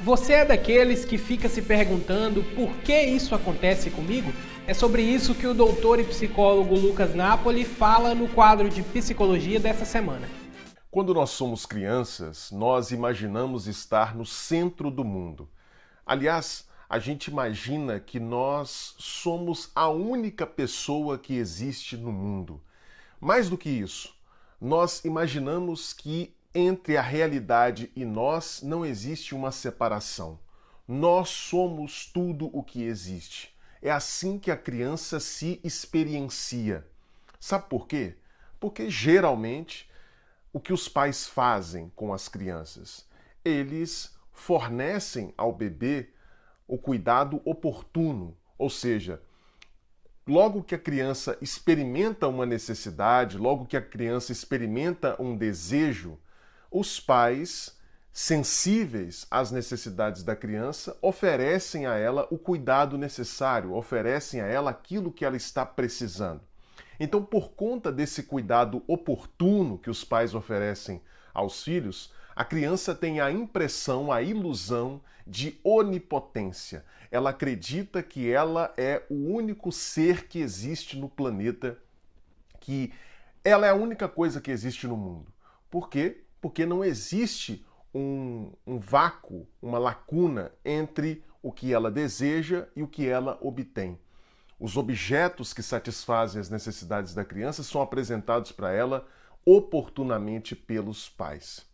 Você é daqueles que fica se perguntando por que isso acontece comigo? É sobre isso que o doutor e psicólogo Lucas Napoli fala no quadro de psicologia dessa semana. Quando nós somos crianças, nós imaginamos estar no centro do mundo. Aliás, a gente imagina que nós somos a única pessoa que existe no mundo. Mais do que isso, nós imaginamos que entre a realidade e nós não existe uma separação. Nós somos tudo o que existe. É assim que a criança se experiencia. Sabe por quê? Porque geralmente o que os pais fazem com as crianças? Eles fornecem ao bebê o cuidado oportuno, ou seja, logo que a criança experimenta uma necessidade, logo que a criança experimenta um desejo, os pais, sensíveis às necessidades da criança, oferecem a ela o cuidado necessário, oferecem a ela aquilo que ela está precisando. Então, por conta desse cuidado oportuno que os pais oferecem aos filhos, a criança tem a impressão, a ilusão de onipotência. Ela acredita que ela é o único ser que existe no planeta, que ela é a única coisa que existe no mundo. Por quê? Porque não existe um vácuo, uma lacuna entre o que ela deseja e o que ela obtém. Os objetos que satisfazem as necessidades da criança são apresentados para ela oportunamente pelos pais.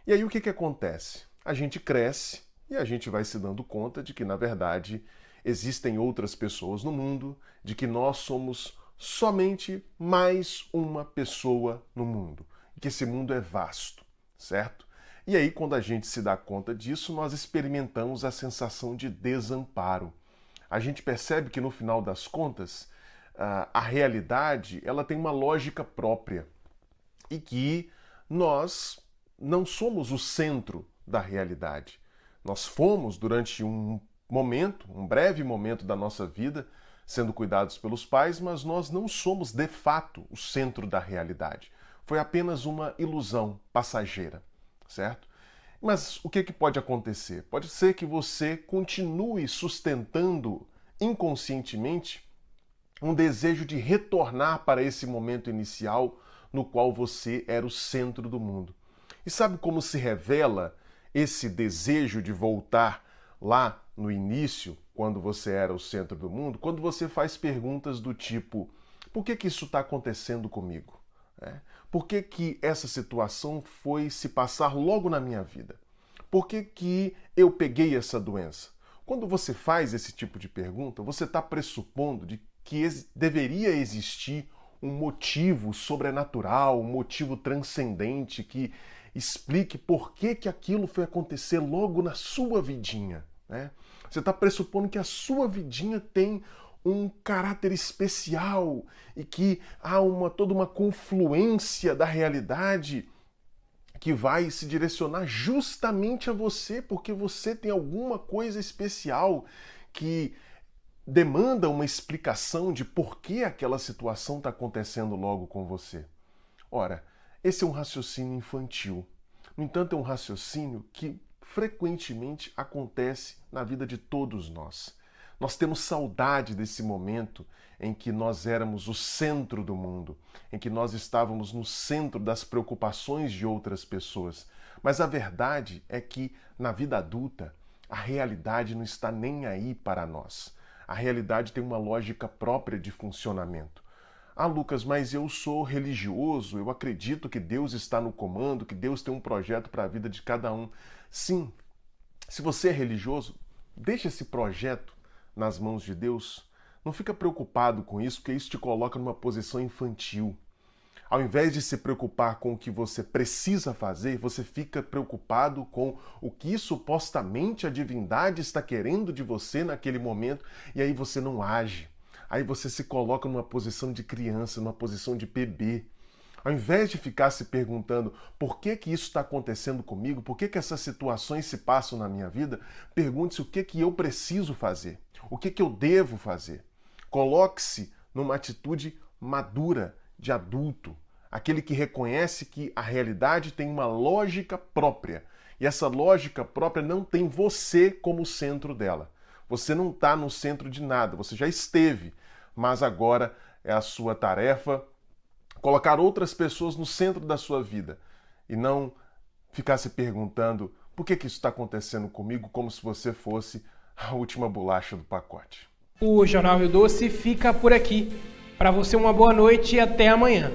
E aí o que acontece? A gente cresce e a gente vai se dando conta de que, na verdade, existem outras pessoas no mundo, de que nós somos somente mais uma pessoa no mundo, e que esse mundo é vasto, certo? E aí, quando a gente se dá conta disso, nós experimentamos a sensação de desamparo. A gente percebe que, no final das contas, a realidade ela tem uma lógica própria e que nós não somos o centro da realidade. Nós fomos, durante um momento, um breve momento da nossa vida, sendo cuidados pelos pais, mas nós não somos, de fato, o centro da realidade. Foi apenas uma ilusão passageira, certo? Mas o que pode acontecer? Pode ser que você continue sustentando inconscientemente um desejo de retornar para esse momento inicial no qual você era o centro do mundo. E sabe como se revela esse desejo de voltar lá no início, quando você era o centro do mundo? Quando você faz perguntas do tipo: por que isso está acontecendo comigo? Por que essa situação foi se passar logo na minha vida? Por que eu peguei essa doença? Quando você faz esse tipo de pergunta, você está pressupondo de que deveria existir um motivo sobrenatural, um motivo transcendente que explique por que aquilo foi acontecer logo na sua vidinha. Né? Você está pressupondo que a sua vidinha tem um caráter especial e que há toda uma confluência da realidade que vai se direcionar justamente a você, porque você tem alguma coisa especial que demanda uma explicação de por que aquela situação está acontecendo logo com você. Ora, esse é um raciocínio infantil. No entanto, é um raciocínio que frequentemente acontece na vida de todos nós. Nós temos saudade desse momento em que nós éramos o centro do mundo, em que nós estávamos no centro das preocupações de outras pessoas. Mas a verdade é que, na vida adulta, a realidade não está nem aí para nós. A realidade tem uma lógica própria de funcionamento. Ah, Lucas, mas eu sou religioso, eu acredito que Deus está no comando, que Deus tem um projeto para a vida de cada um. Sim, se você é religioso, deixa esse projeto nas mãos de Deus. Não fica preocupado com isso, porque isso te coloca numa posição infantil. Ao invés de se preocupar com o que você precisa fazer, você fica preocupado com o que supostamente a divindade está querendo de você naquele momento, e aí você não age. Aí você se coloca numa posição de criança, numa posição de bebê. Ao invés de ficar se perguntando por que isso está acontecendo comigo, por que essas situações se passam na minha vida, pergunte-se o que eu preciso fazer, o que eu devo fazer. Coloque-se numa atitude madura, de adulto, aquele que reconhece que a realidade tem uma lógica própria E essa lógica própria não tem você como centro dela. Você não está no centro de nada, você já esteve, mas agora é a sua tarefa colocar outras pessoas no centro da sua vida e não ficar se perguntando por que isso está acontecendo comigo como se você fosse a última bolacha do pacote. O Jornal Rio Doce fica por aqui. Para você uma boa noite e até amanhã.